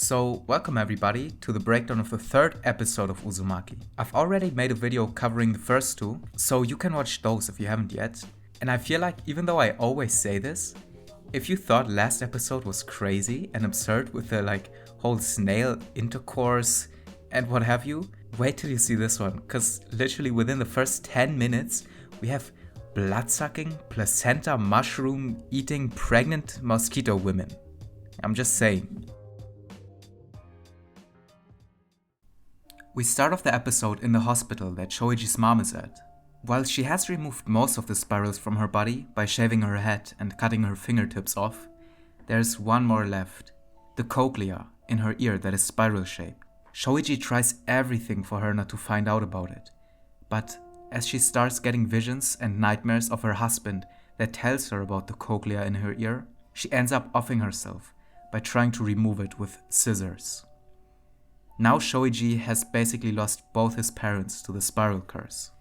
So, welcome everybody to the breakdown of the third episode of Uzumaki. I've already made a video covering the first two, so you can watch those if you haven't yet. And I feel like, even though I always say this, if you thought last episode was crazy and absurd with the whole snail intercourse and what have you, wait till you see this one, cause literally within the first 10 minutes we have blood-sucking, placenta mushroom eating pregnant mosquito women. I'm just saying. We start off the episode in the hospital that Shoichi's mom is at. While she has removed most of the spirals from her body by shaving her head and cutting her fingertips off, there's one more left, the cochlea in her ear that is spiral shaped. Shoichi tries everything for her not to find out about it, but as she starts getting visions and nightmares of her husband that tells her about the cochlea in her ear, she ends up offing herself by trying to remove it with scissors. Now Shoichi has basically lost both his parents to the spiral curse.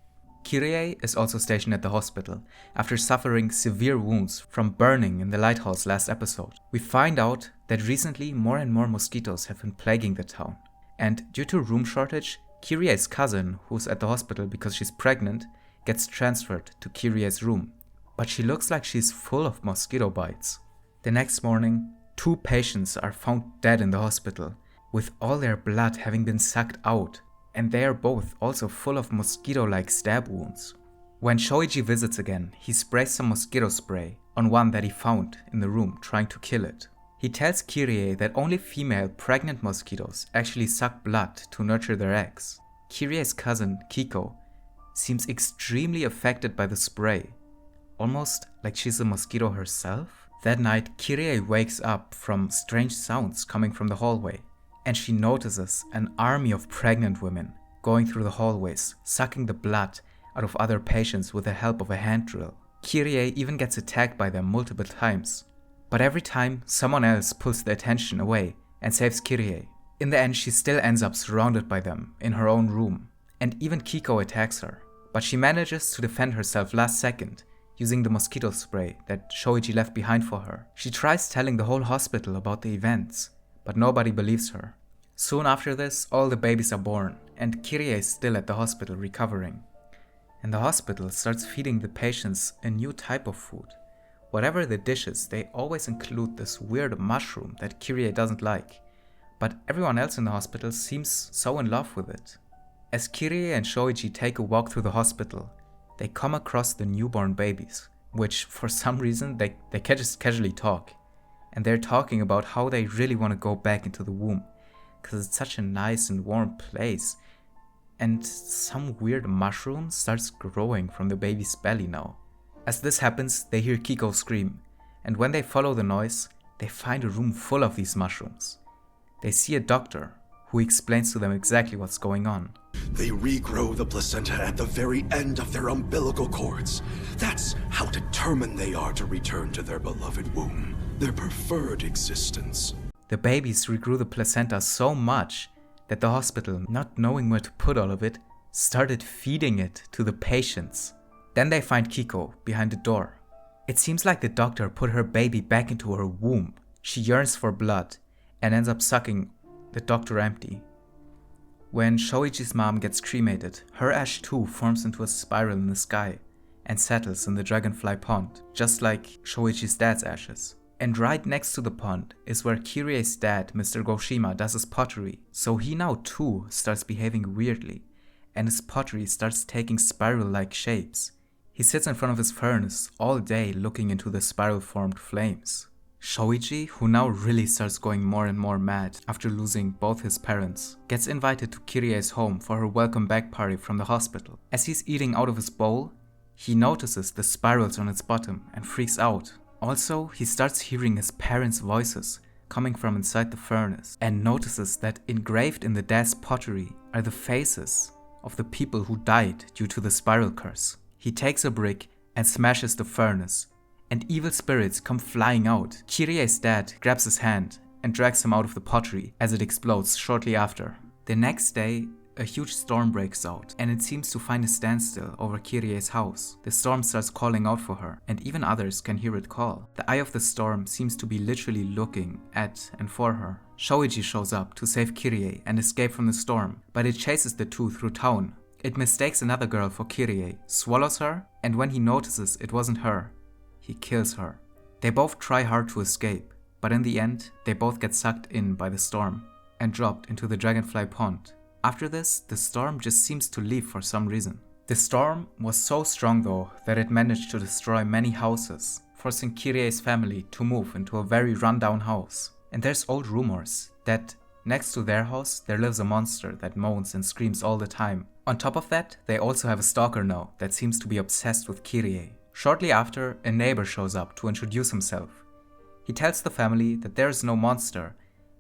Kirie is also stationed at the hospital after suffering severe wounds from burning in the lighthouse last episode. We find out that recently more and more mosquitoes have been plaguing the town, and due to room shortage, Kirie's cousin, who's at the hospital because she's pregnant, gets transferred to Kirie's room, but she looks like she's full of mosquito bites. The next morning, 2 patients are found dead in the hospital, with all their blood having been sucked out, and they are both also full of mosquito-like stab wounds. When Shoichi visits again, he sprays some mosquito spray on one that he found in the room, trying to kill it. He tells Kirie that only female pregnant mosquitoes actually suck blood to nurture their eggs. Kirie's cousin, Kiko, seems extremely affected by the spray, almost like she's a mosquito herself. That night, Kirie wakes up from strange sounds coming from the hallway, and she notices an army of pregnant women going through the hallways, sucking the blood out of other patients with the help of a hand drill. Kirie even gets attacked by them multiple times, but every time someone else pulls the attention away and saves Kirie. In the end, she still ends up surrounded by them in her own room, and even Kiko attacks her, but she manages to defend herself last second using the mosquito spray that Shoichi left behind for her. She tries telling the whole hospital about the events, but nobody believes her. Soon after this, all the babies are born, and Kirie is still at the hospital recovering. And the hospital starts feeding the patients a new type of food. Whatever the dishes, they always include this weird mushroom that Kirie doesn't like, but everyone else in the hospital seems so in love with it. As Kirie and Shoichi take a walk through the hospital, they come across the newborn babies, which for some reason they can just casually talk. And they're talking about how they really want to go back into the womb, because it's such a nice and warm place. And some weird mushroom starts growing from the baby's belly now. As this happens, they hear Kiko scream, and when they follow the noise, they find a room full of these mushrooms. They see a doctor, who explains to them exactly what's going on. They regrow the placenta at the very end of their umbilical cords. That's how determined they are to return to their beloved womb, their preferred existence. The babies regrew the placenta so much that the hospital, not knowing where to put all of it, started feeding it to the patients. Then they find Kiko behind the door. It seems like the doctor put her baby back into her womb. She yearns for blood and ends up sucking the doctor empty. When Shoichi's mom gets cremated, her ash too forms into a spiral in the sky and settles in the dragonfly pond, just like Shoichi's dad's ashes. And right next to the pond is where Kirie's dad, Mr. Goshima, does his pottery, so he now too starts behaving weirdly, and his pottery starts taking spiral-like shapes. He sits in front of his furnace all day looking into the spiral-formed flames. Shoichi, who now really starts going more and more mad after losing both his parents, gets invited to Kirie's home for her welcome back party from the hospital. As he's eating out of his bowl, he notices the spirals on its bottom and freaks out. Also, he starts hearing his parents' voices coming from inside the furnace and notices that engraved in the dad's pottery are the faces of the people who died due to the spiral curse. He takes a brick and smashes the furnace, and evil spirits come flying out. Kirie's dad grabs his hand and drags him out of the pottery as it explodes shortly after. The next day, a huge storm breaks out, and it seems to find a standstill over Kirie's house. The storm starts calling out for her, and even others can hear it call. The eye of the storm seems to be literally looking at and for her. Shoichi shows up to save Kirie and escape from the storm, but it chases the two through town. It mistakes another girl for Kirie, swallows her, and when he notices it wasn't her, he kills her. They both try hard to escape, but in the end, they both get sucked in by the storm and dropped into the Dragonfly Pond. After this, the storm just seems to leave for some reason. The storm was so strong though that it managed to destroy many houses, forcing Kirie's family to move into a very rundown house. And there's old rumors that next to their house there lives a monster that moans and screams all the time. On top of that, they also have a stalker now that seems to be obsessed with Kirie. Shortly after, a neighbor shows up to introduce himself. He tells the family that there is no monster,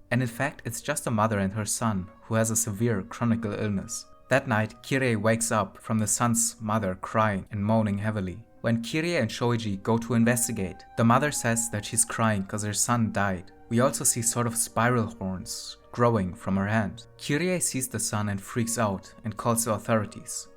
and in fact it's just a mother and her son who has a severe chronic illness. That night, Kirie wakes up from the son's mother crying and moaning heavily. When Kirie and Shoichi go to investigate, the mother says that she's crying because her son died. We also see sort of spiral horns growing from her hand. Kirie sees the son and freaks out and calls the authorities.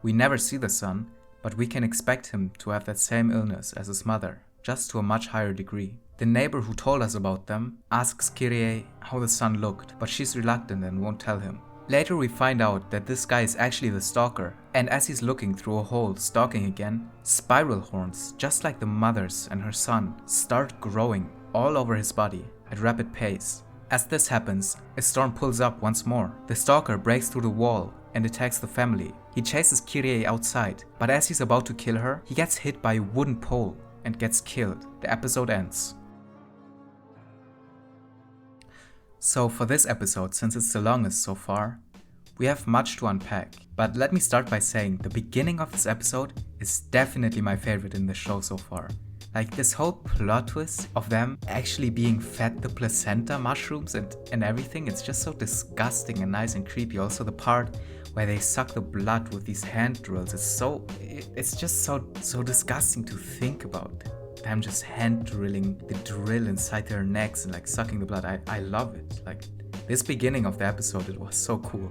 We never see the son, but we can expect him to have that same illness as his mother, just to a much higher degree. The neighbor who told us about them asks Kirie how the son looked, but she's reluctant and won't tell him. Later we find out that this guy is actually the stalker, and as he's looking through a hole stalking again, spiral horns, just like the mother's and her son, start growing all over his body at rapid pace. As this happens, a storm pulls up once more. The stalker breaks through the wall and attacks the family. He chases Kirie outside, but as he's about to kill her, he gets hit by a wooden pole and gets killed. The episode ends. So for this episode, since it's the longest so far, we have much to unpack. But let me start by saying the beginning of this episode is definitely my favorite in the show so far. Like this whole plot twist of them actually being fed the placenta mushrooms and everything, it's just so disgusting and nice and creepy. Also the part where they suck the blood with these hand drills, it's just so disgusting to think about. Them just hand drilling the drill inside their necks and like sucking the blood. I love it. Like this beginning of the episode, it was so cool.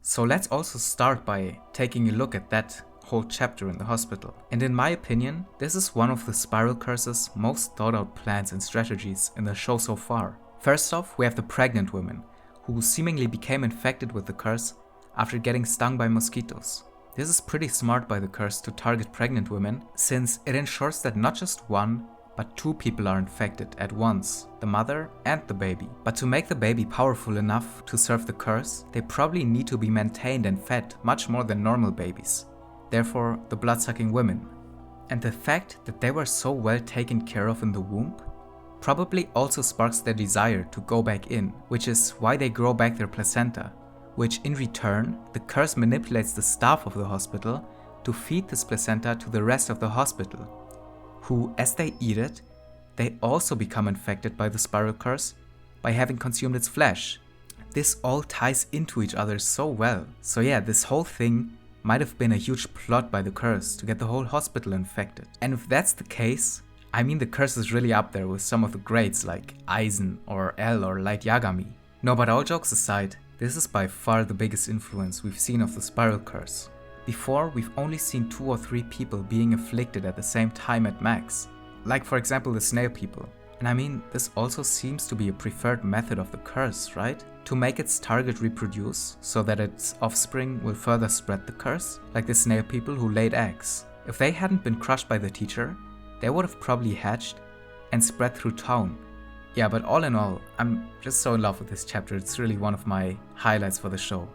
So let's also start by taking a look at that whole chapter in the hospital. And in my opinion, this is one of the Spiral Curse's most thought out plans and strategies in the show so far. First off, we have the pregnant women, who seemingly became infected with the curse after getting stung by mosquitoes. This is pretty smart by the curse to target pregnant women, since it ensures that not just one, but two people are infected at once, the mother and the baby. But to make the baby powerful enough to serve the curse, they probably need to be maintained and fed much more than normal babies. Therefore, the blood-sucking women. And the fact that they were so well taken care of in the womb probably also sparks their desire to go back in, which is why they grow back their placenta, which in return, the curse manipulates the staff of the hospital to feed this placenta to the rest of the hospital, who, as they eat it, they also become infected by the spiral curse by having consumed its flesh. This all ties into each other so well. So yeah, this whole thing might have been a huge plot by the curse to get the whole hospital infected. And if that's the case, I mean the curse is really up there with some of the greats like Aizen or L or Light Yagami. No, but all jokes aside, this is by far the biggest influence we've seen of the spiral curse. Before, we've only seen 2 or 3 people being afflicted at the same time at max, like for example the snail people. And I mean, this also seems to be a preferred method of the curse, right? To make its target reproduce so that its offspring will further spread the curse, like the snail people who laid eggs. If they hadn't been crushed by the teacher, they would have probably hatched and spread through town. Yeah, but all in all, I'm just so in love with this chapter. It's really one of my highlights for the show.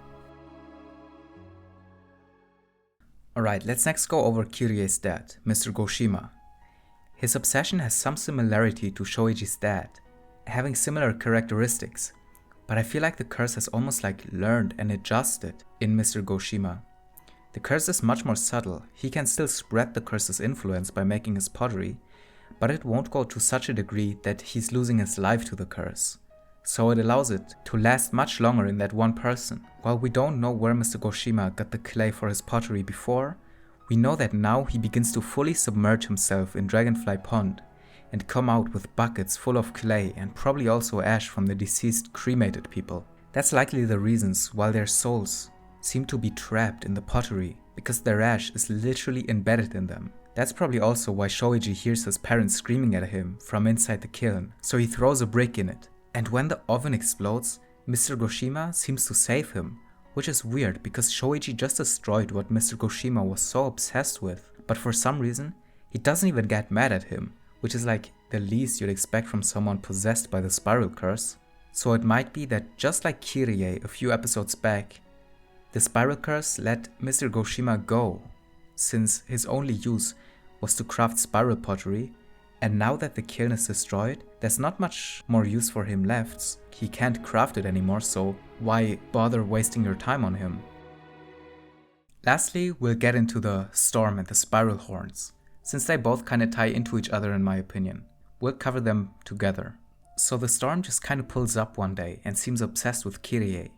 Alright, let's next go over Kirie's dad, Mr. Goshima. His obsession has some similarity to Shoichi's dad, having similar characteristics, but I feel like the curse has almost like learned and adjusted in Mr. Goshima. The curse is much more subtle. He can still spread the curse's influence by making his pottery, but it won't go to such a degree that he's losing his life to the curse. So it allows it to last much longer in that one person. While we don't know where Mr. Goshima got the clay for his pottery before, we know that now he begins to fully submerge himself in Dragonfly Pond and come out with buckets full of clay and probably also ash from the deceased cremated people. That's likely the reasons why their souls seem to be trapped in the pottery, because their ash is literally embedded in them. That's probably also why Shoichi hears his parents screaming at him from inside the kiln, so he throws a brick in it. And when the oven explodes, Mr. Goshima seems to save him, which is weird because Shoichi just destroyed what Mr. Goshima was so obsessed with, but for some reason, he doesn't even get mad at him, which is like the least you'd expect from someone possessed by the spiral curse. So it might be that just like Kirie a few episodes back, the spiral curse let Mr. Goshima go, since his only use was to craft spiral pottery, and now that the kiln is destroyed, there's not much more use for him left. He can't craft it anymore, so why bother wasting your time on him? Lastly, we'll get into the storm and the spiral horns, since they both kinda tie into each other in my opinion. We'll cover them together. So the storm just kinda pulls up one day and seems obsessed with Kirie,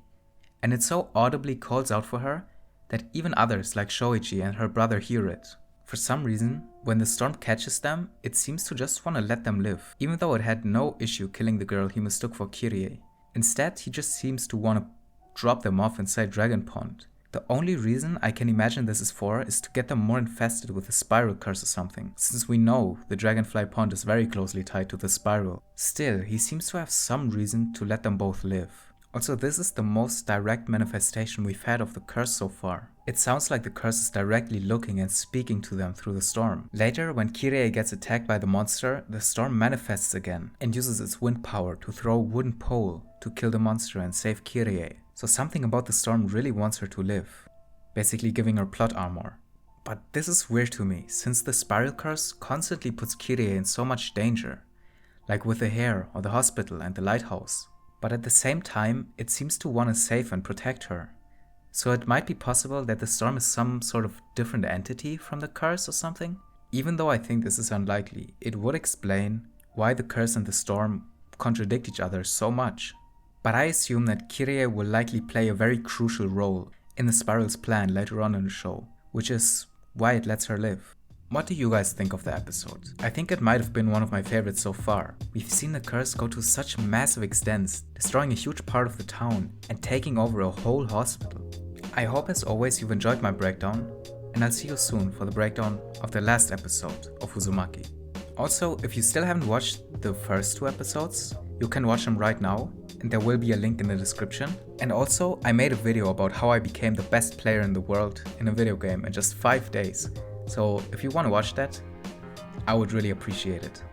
and it so audibly calls out for her that even others like Shoichi and her brother hear it. For some reason, when the storm catches them, it seems to just want to let them live, even though it had no issue killing the girl he mistook for Kirie. Instead, he just seems to want to drop them off inside Dragon Pond. The only reason I can imagine this is for is to get them more infested with a spiral curse or something, since we know the Dragonfly Pond is very closely tied to the spiral. Still, he seems to have some reason to let them both live. Also, this is the most direct manifestation we've had of the curse so far. It sounds like the curse is directly looking and speaking to them through the storm. Later, when Kirie gets attacked by the monster, the storm manifests again and uses its wind power to throw a wooden pole to kill the monster and save Kirie. So something about the storm really wants her to live, basically giving her plot armor. But this is weird to me, since the spiral curse constantly puts Kirie in so much danger, like with the hair or the hospital and the lighthouse. But at the same time, it seems to want to save and protect her. So it might be possible that the storm is some sort of different entity from the curse or something. Even though I think this is unlikely, it would explain why the curse and the storm contradict each other so much. But I assume that Kirie will likely play a very crucial role in the spiral's plan later on in the show, which is why it lets her live. What do you guys think of the episode? I think it might have been one of my favorites so far. We've seen the curse go to such massive extents, destroying a huge part of the town and taking over a whole hospital. I hope as always you've enjoyed my breakdown, and I'll see you soon for the breakdown of the last episode of Uzumaki. Also, if you still haven't watched the first 2 episodes, you can watch them right now, and there will be a link in the description. And also, I made a video about how I became the best player in the world in a video game in just 5 days. So if you want to watch that, I would really appreciate it.